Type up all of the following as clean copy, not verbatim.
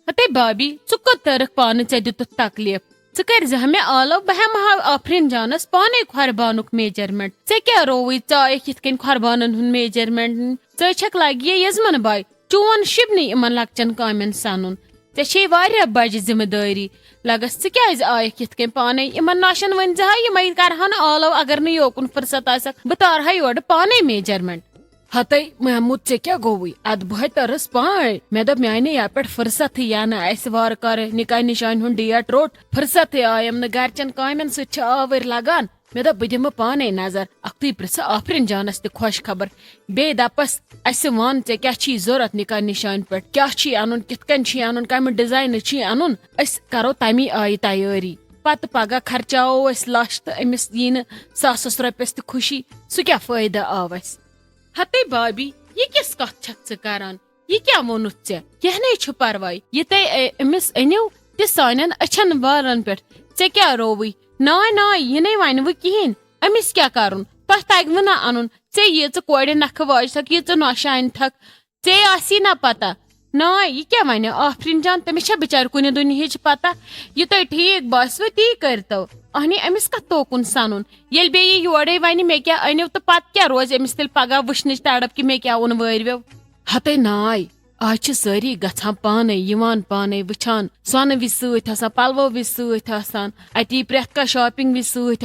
हते भाभी छु तरक पान ऐ दित तकलीफ च कर मे आलो बह हा आफरीन जानस पाने खरबानुक मेजरमेंट ऐ क्या रोवी चायक यिथ कन खरबानन हुन मेजरमेंट ऐ छक लगी यजमन बाय चोन शिबनी इमन लक्चन कामन सनुन ऐ वारिया बज जिम्मेदारी लगस च क्या आयक यिथ कन पाने इमन नाशन वन जहा यम करहन आलो अगर न योकुन फुर्सत आसक बह तारहा योर पाने मेजरमेंट हते महमूद ऐ क्या गोवी अद बह तरस पाए मे दप माने या पे फुर्सत या वार कर निकाह निशान हुन डेट रोट फुर्सत आयम न गरचन कामन सत आवर लगान मे दप बह दिम पाने नजर अख्तुई प्रिस आफरीन जानस त खुश खबर बे दपस अस वन ऐ क्या जरूरत निकाह निशान पे क्या अनुन कितकन अनुन कम डिजाइन अनुन अस करो तमी आय तैयारी पत पगह खर्चाओ अस लच तो अमिस यी सास रुपयस त खुशी सह क्या फायदा आव अस हते भाभी ये किस कथ छक करान ये क्या वोनुत यह नहीं परवाय ये तय अमिस अनिव त सान अछन वालन पे ऐ क्या रोवी नाय नाय यह नहीं वन वो कहें अमिस क्या करुन तह तगव ना अनुन ऐ ये कोड़ नख वाज थक ये नौशान थक ऐ आसी ना पता नाय ये क्या वन आफरीन जान तमिस बिचार कुन दुनिया पता ये तुम ठीक बसव ती करतो अहनी अमिस कत तोकुन सनुन ये बे योरे वन मे क्या अनिव तो पत क्या रोज अमिस तेल पगह वुचन तड़प कि मे क्या ओन वरव्यो हते नाय आज सारी गछान पाने वुचान सोन वि सत पलवो वि सत अति प्रेथ का शॉपिंग वि सत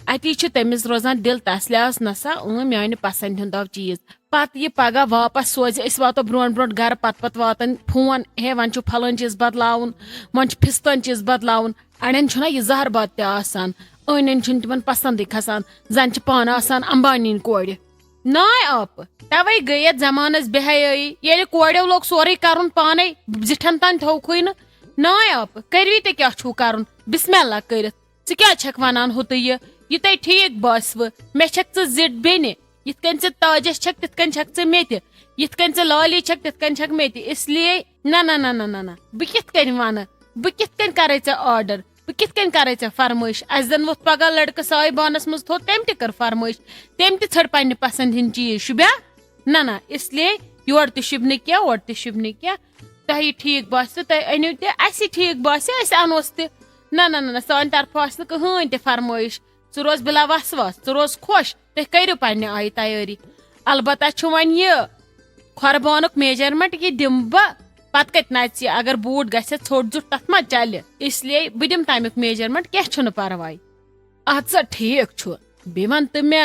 अति तमिस रोजान दिल तसलियास नसा मान पसंद हुंद चीज पत ये पगह वापस सोज अस वातो ब्रो ब्रो गर पत वातन फोन हे वन फलान चीज बदलावन वन फिस्तन चीज बदलावन अड़न यह जहरबाद तन अन तिमन पसंद खसान जन पान अंबानी कोड़ नाय आप तवे गई जमानस बेहयाई ये कोड़ो लोग सोरे कर पाने जिठन तन थोकुई नाय आप करवी ते क्या कर बिस्मिल्लाह कर क्या छक वनान हुत ये तुम ठीक बसव मे छक जिट बेन यिथ कन ताजस छक तिथ कन छक मे यिथ कन लाली छक तिथ कन छक मे इसलिए ना ना ना ना ना बह किथ कन वन बह किथ कन करे ऑर्डर बह किथ कन करे फरमाइश अस जन वोथ पगह लड़क साय बानस मज थो तम कर फरमाइश तम तड़ पन्ने पसंद हिंद चीज शुभ्या ना ना इसलिए योर त शुभ क्या और त शुभ क्या तह ठीक बस तुम अनिव तस ठीक बस अस अनोस त ना ना ना सान तरफ आस कहें त फरमाइश रोज बिला वसवास रोज खुश तुम करो पन्ने आय तैयारी अलबत्ता वन यह खरबानुक मेजरमेंट यह दिम बह पत कत नच अगर बूट गि छोट जुट तथ मा चल इसलिए बह दिम तमिक मेजरमेंट क्या परवाय अद सा ठीक बे वन तो मे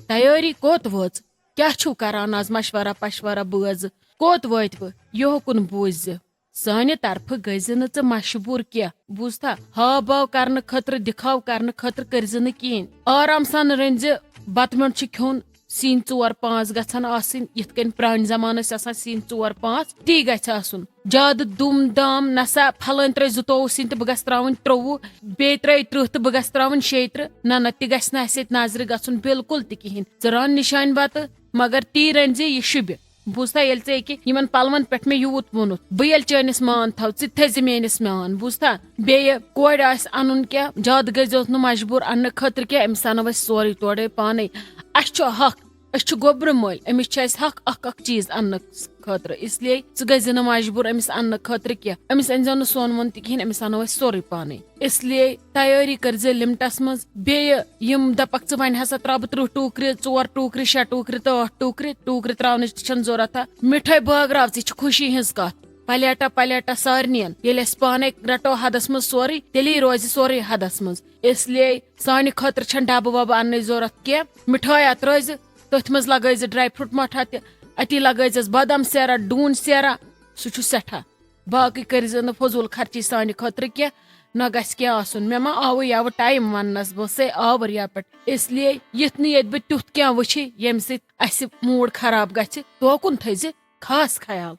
तैयारी कोत वोच क्या करान आज मशवरा पशवरा बोज कोत वत बह योकुन बूझ सानि तरफ गज न मशबूर क्या बूझा हाव भाव कर खतर दिखाव कर खतर करज न कहें आराम सान रंज बतमंड खोन सीन 4-5 गन यिथ कन प्रान जमान सीन 4-5 ती गन ज्यादा दुम दाम नसा फलान त्रे 22 सीन तो बह त्रावन 23 बे त्रे 30 तो बह त्रावन 36 ना ना तह गि नजर गन बिल्कुल तहें रान निशान बत मगर ती रंज यह शुभ बूझा ये पलवन पे मे यूत वोनुत बह चैनिस मान थव थ मेनिस मान बूझा बे कोड़ अन क्या ज्यादा गजोस न मजबूर अन्न खतर क्या अमिस अनो सोरे तोड़े पाने अस हक अस गोबर मल अमिस हक अख चीज अन्न खतर इसलिए गज न मजबूर अमिस अन्न खतर क्या अमिस अनजो न सोन वोन तहें अमिस अनो सोरे पाने इसलिए तैयारी कर लिमिटस मज बे दपक वन हसा त्रा 30 टूकर 4 टूकर 6 टूकर तो 8 टूकर त्रावन जरूरत मिठाई बागराव खुशी हज कत पलेटा सारनियन ये पाने रटो हदस मज सोरे तेली रोज सोरे हदस मज इसलिए सान खतर डब वब अन्न जरूरत क्या मिठाई अत रोज तथ मज लगज ड्राई फ्रूट मठा अति लगज बादाम सेरा डून सेरा सह सठा बाकी कर फजूल खर्ची सान खतर क्या न क्या आसन मे मा आव यव टाइम वनस बह आवर या पे इसलिए युथ नी बह तुथ क्या वुच यम सस मूड खराब गोकुन थज खास ख्याल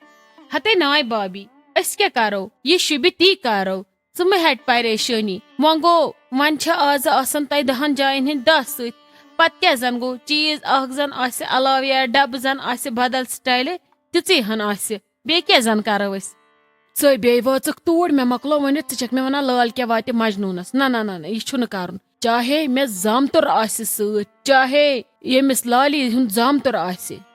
हते नाय भाभी अस क्या करो ये शुभ ती करो च मे हट परेशानी वो गो वन आज आसन तह 10 जायन हिंद 10 सत पत क्या जन गो चीज जन अलाव या डब जन बदल स्टाइल ती हन बे क्या जन करो च बे वाचक तोड़ मे मकलो वन मे वन लाल क्या वात मजनूनस ना ना ना यह कर चाहे मे जामतुर सत चाहे यमिस लाली हुंद जामतुर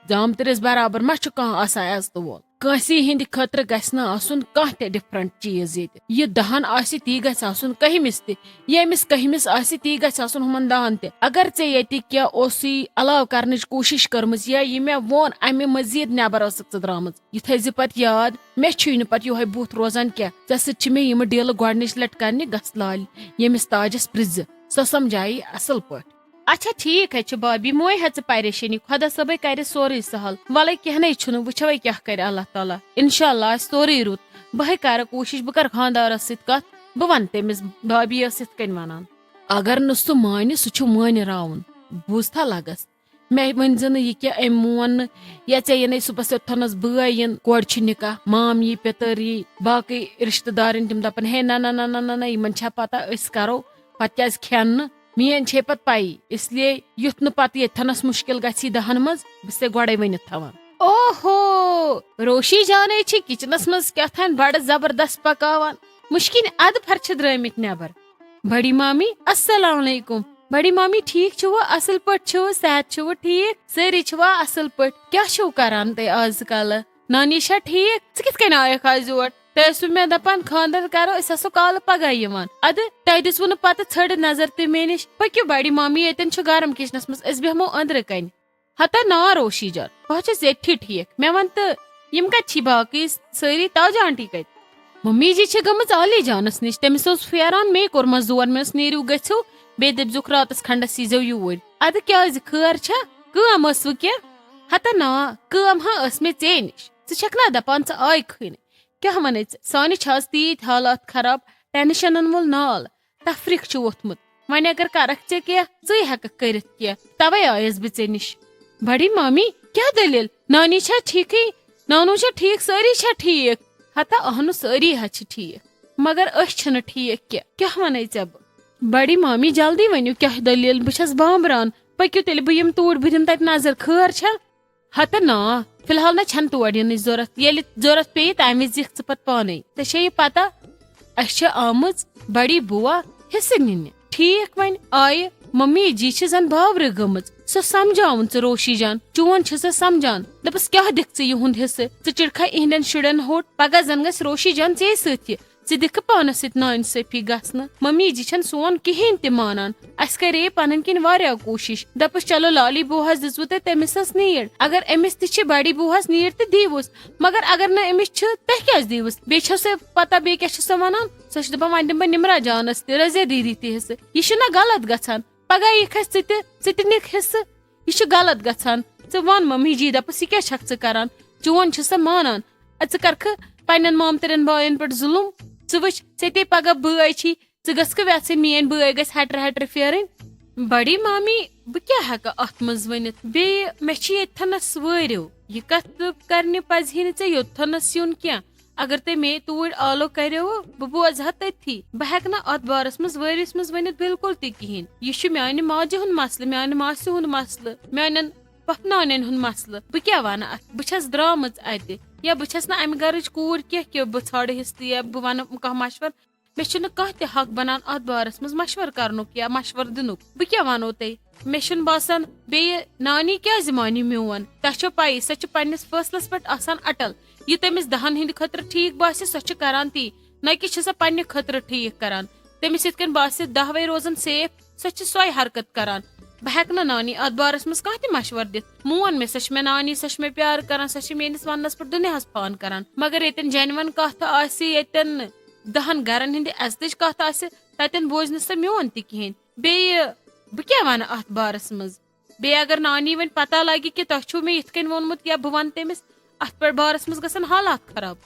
जामतुरस बराबर मा कह आज तो वोल कासी हिंद खतर गसन आसुन कह ते डिफरेंट चीज ये दहन आसी ती गस आसुन कहिमिस ते येमिस कहिमिस आसी ती गस आसुन हुमन दहन ते अगर चे यति क्या ओसी अलाव करने कोशिश करमस या ये मे वोन अमे मजीद नेबर असक द्रामज ये थैज पत याद मे छुन पत योहे बुथ रोजान क्या जस छ मे यम डील गोडनिश लट करने गस लाल येमिस ताजस प्रिज सो समझाई असल पट। अच्छा ठीक है भाभी मोय हे परेशानी खुदा सब कर सोरे सहल वल कह वो क्या कर अल्लाह ताला इंशाल्लाह सोरे रुत बह कर कोशिश बह कर खानदारस सत बह वन तमिस भाभी वन अगर न सह मान सह मान रावन बूझा लगस मे वन यह क्या अम मोन या ऐ यन सुबह योथनस बय इन कोड़ निकाह माम यी पेतर यी बाकी रिश्तेदार तम दपन हे ना ना ना ना ना इन पता करो पत क्या खेन मेन छे पत पाई इसलिए युथ न पत येथनस मुश्किल गसी दहन मज बे गोड़े वनित थवान। ओहो रोशी जाने छी किचनस मज क्या बड़ जबरदस्त पकावान मुश्किन अद फर द्रमित नेबर। बड़ी मामी अस्सलाम वालेकुम। बड़ी मामी ठीक छुवा असल पट छुवा सेहत छुवा ठीक सारी छुवा असल पट क्या छुव करान ते आजकल नानी छा ठीक ज कित कन आयक आज और तु मे दपान खानदार करो असो काल पगह यवान अद तह दिसवु न पत छड़ नजर ते मे निश पक्यू बड़ी मामी यतन छु गरम किचनस मज अस बेहमो अंदर कन हता ना रोशी जान बह छस ये ठीक मे वन तो यम कत छी बाकी सारी ताजा आंटी कत मम्मी जी छ गमज आली जानस निश तमिस ओस फेरान मे कोरमस जोर मेस नेरू गछो बे दबजुक रातस खंडस यीजो यूर अद क्या खर छ कम असव क्या हता ना कम हा अस मे चे निश ज छकना दपान च आय खन क्या वन सान तीत हालात खराब टेंशन वोल नाल तफरीक वोथमुत वन अगर करक चे क्या चे हेक कर तवे आयस बे निश। बड़ी मामी क्या दलील नानी छा ठीक नानू छा ठीक सारी छा ठीक हता अहनु सारी हा ठीक मगर अस छन ठीक क्या वन ऐ बड़ी मामी जल्दी वनु क्या दलील बस बामरान पक्यू तेल बह यम तूर बह दिम तत नजर खर छा हता ना फिलहाल ना छन तोड़ इन जरूरत ये जरूरत पे तम वि दिख पत पाने ये पता अस आमज बड़ी बुआ हिस्से nin ठीक वन आय मम्मी जी जन बावर गमज सो समझावन च रोशी जान चोन सह समझान दपस क्या दिख युंद हिस्से चिड़खा इहंदन शुरन होट पगह जन गस रोशी जान चे सत दिख पानस नाइंसाफी गसन मम्मी जी छन सोन कहें त मानान अस करे पन किन वारिया कोशिश दपस चलो लाली बुहस दिसवु तमिस नीड अगर अमिस त बड़ी बुहस नीड त दीवुस मगर अगर न अमिस तह क्या दीवुस बे पता बे क्या वनान सह दपान वन दिम बह निमरा जानस त रजिया दीदी त हिस्से यह गलत गछान पगह यी खस च निक हिस्से यह गलत गछान च वन मम्मी जी दपस यह क्या छक करान चोन सह मानान च करख पन्न मामतरन बायन पे जुलुम च वच चे पगह बय छी च गस्क वेस मेन बय गस हटर हटर फेरन। बड़ी मामी बह क्या हेक अत मज वनित बे मे येथनस वरियो यह कत करने पजहि न चे योथनस युन क्या अगर ते मे तूर आलो करो बह बोज हा तथी बह हेक ना अत बारस मज वरियस मज वनित बिल्कुल त कहें यह म्यान माजे हुंद मसल म्यान मासी हुंद मसल म्यान पपनान हुंद मसल बह क्या वन अत बह छस द्रामज अत या बह छस ना अमि गरच कूर क्या बह छाड़ हिस्से या बह वन कह मशवर मे कह त हक बनान अत बारस मज मशवर करनुक या मशवर दिनुक बह क्या वनो ते मे बासान बे नानी क्या मानी मोन तह पई सह पन्निस फैसलस पे आसान अटल यह तमिस दहन हिंद खतर ठीक बासे सह करान ती न कि सह पन्ने खतर ठीक करान तमिस इत कन बासे दहवे रोजन सेफ सह सोय हरकत करान बह हेक ना नानी अत बारस मज कह त मशवर दित मोन मे सह मे नानी सह मे प्यार करान सह मेनिस वनस पे दुनियास पान करान मगर येतन जेन्युइन कथ आसी येतन दहन गरन हिंद अजतच कथ आसी ततन बोज न सह मोन त कहें बे बह क्या वन अत बारस मज बे अगर नानी वन पता लगे कि तह छो मे इत कन वोनमुत या बह वन तमिस अत पे बारस मज गसन हालात खराब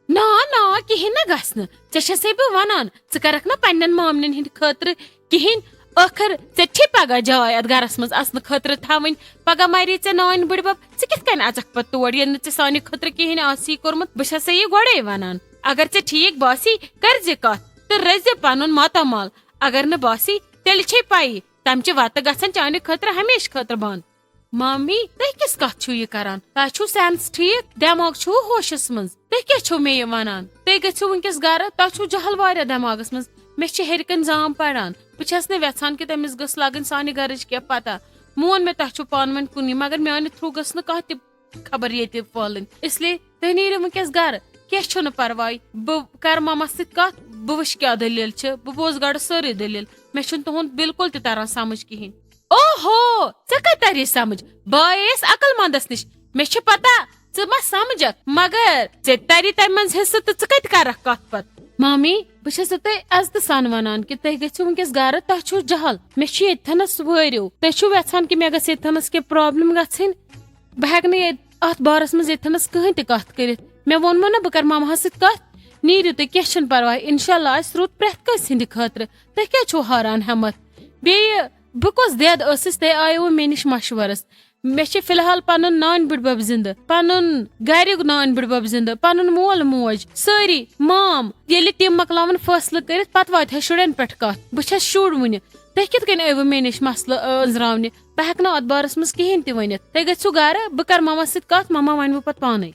ना ना कहें न गसन ऐसे बह वनान च करक ना पन्न मामन हिंद खतर कहें आखिर चे पगह जाय अत गरस मज असन खतर थवन पगह मरी ऐ नान बुड़बब च कित कन अचक पे तोड़ ये सानि खतर कहें आसी कोर्मुत बह ये गोड़े वनान अगर चे ठीक बासी कर कत तो रज पन मातामाल अगर न बासी तेल छे पाई तमचे वत गसन चाने खतर हमेश खतर बंद। मामी तह किस कथ छु यह करान तह छु सेंस ठीक दिमाग छु होशस मज तह क्या छु मे वनान तह गो वनकस गर तह छु जहल वारिया दिमागस मज मे हेरकन जाम पड़ान बस न यछान कि तमिस गस लगन सानि गरज क्या पता मोन मे तह छु पान वन कुन मगर म्यान थ्रू गस न कह खबर ये पहलन इसलिए तुम नीरो वनकस घर क्या परवाय बह कर मामा सत कत बह वुच क्या दलील बह बोज गड़ सारी दलील मे तुहद बिल्कुल तरह समझ कहें ओहो ऐ कत तरी समझ बस अकलमंदस निश मे पता मा समझक मगर ऐ तरी तम मज हिस्स तो कत करख कत पत मामी बस तुह अजत सन वन कि तुम गो वनकस घर तुह छो जहल मे येथनस वो तुम यहान कि मे गथनस क्या प्रॉब्लम गई बह हे अत बारस मज येथनस कहें कत कर मे वोनमो ना बह कर मामा सत कत नीरू तुम क्या परवाह इंशाल्लाह रुत प्रेथ कस हिंद खतर तुह क्या छो हारान हमत बे बह कस देद तुह आयो मे निश मशवरस मे फिलहाल पन नान बुड़बब जिंद पन गर नान बुड़बब जिंद पन मोल मोज सारी माम ये तम मकलावन फैसले कर पत वात शुरन पे कत बह शुर वन तुह कित आयो मे निश मसल अंजरावने बह हेक अत बारस मज कहें वन तुह गो गर बह कर मामा सत कत मामा वन पे पाने।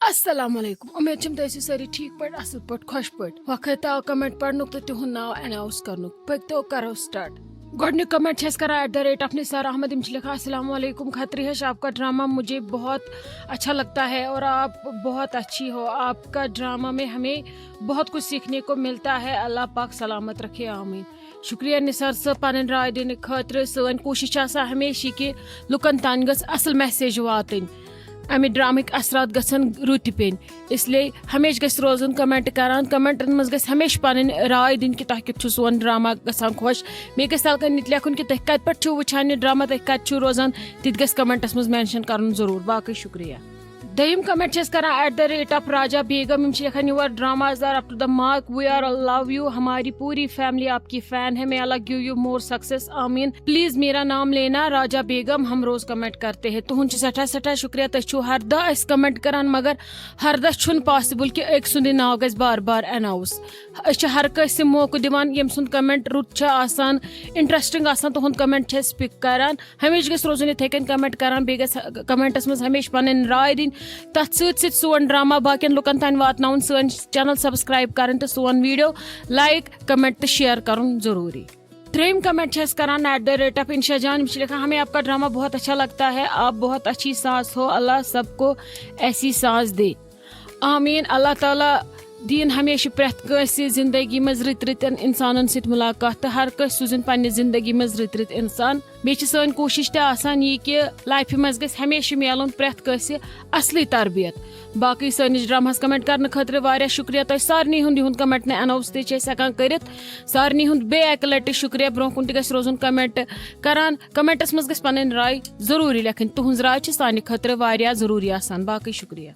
अस्सलाम वालेकुम उम्मीद तुम तु सारी ठीक पे असल पे खुश पे वक्त आव कमेंट पढ़नुक तो तुहद नाव अनाउंस करनुक पकतो करो स्टार्ट गोडनिक कमेंट छस करा @ निसार अहमद इम लिखा अस्सलाम वालेकुम खतरी है आपका ड्रामा मुझे बहुत अच्छा लगता है और आप बहुत अच्छी हो आपका ड्रामा में हमें बहुत कुछ सीखने को मिलता है अल्लाह पाक सलामत रखे आमीन। शुक्रिया निसार सब पन राय दिन खतर सन कोशिश हमेशा कि लुकन तान गस असल मैसेज वातन अमे ड्रामिक असरात गसन रुत पेन इसलिए हमेशा गस रोजन कमेंट करान कमेंटन मज गस हमेशा पन राय दिन कि तुह कित सोन ड्रामा गसान खुश मे गस तलकन नित लेखुन कि तुह कत पे वुचान यह ड्रामा तुह कत रोजान तित गस कमेंटस मज मेंशन करन जरूर बाकी शुक्रिया। दयम कमेंट छस करा @ राजा बेगम इम लिखन your dramas are up to the mark we are love you हमारी पूरी फैमिली आपकी फैन है। मैं अल्लाह गिव यू मोर सक्सेस आमीन। प्लीज मेरा नाम लेना राजा बेगम हम रोज कमेंट करते हैं तुहद सठा शुक्रिया तुम हर दह कमेंट करान मगर हर दह छुन पॉसिबल कि एक सुंद नाव गस बार बार अनाउंस हर कंसे मौका दिवान यम सुंद कमेंट रुत आसान इंटरेस्टिंग आसान तुहद कमेंट छस पिक करान हमेशा गस रोजन इथे कन कमेंट करान बे गस कमेंटस मज हमेशा पन राय दिन तथ सोन ड्रामा बाकियन लुकन तान वातनाउन सोन चैनल सब्सक्राइब करन तो सोन वीडियो लाइक कमेंट तो शेयर करन जरूरी। त्रेम कमेंट छस करान @ इंशा जान लिखा हमें आपका ड्रामा बहुत अच्छा लगता है आप बहुत अच्छी सास हो अल्लाह सबको ऐसी सास दे आमीन। अल्लाह ताला दीन हमेशा प्रेथ कंसे जिंदगी मज रित इंसान सत मुलाकात तो हर कस सूजन पन्ने जिंदगी मज रित इंसान बे सन कोशिश आसान ये कि लाइफ मज गस हमेशा मिलन प्रेथ कंसे असली तरबियत। बाकी सनिस ड्रामास कमेंट करने खतर वारिया शुक्रिया तुम सारनी हुंद कमेंट ने अनाउंस तकान कर सारनी हुंद बे एक लट शुक्रिया ब्रोह कुन गस रोजन कमेंट करान कमेंटस मज गस पन राय जरूरी लेखन तुहज राय सानि खतर वारिया जरूरी आसान बाकी शुक्रिया।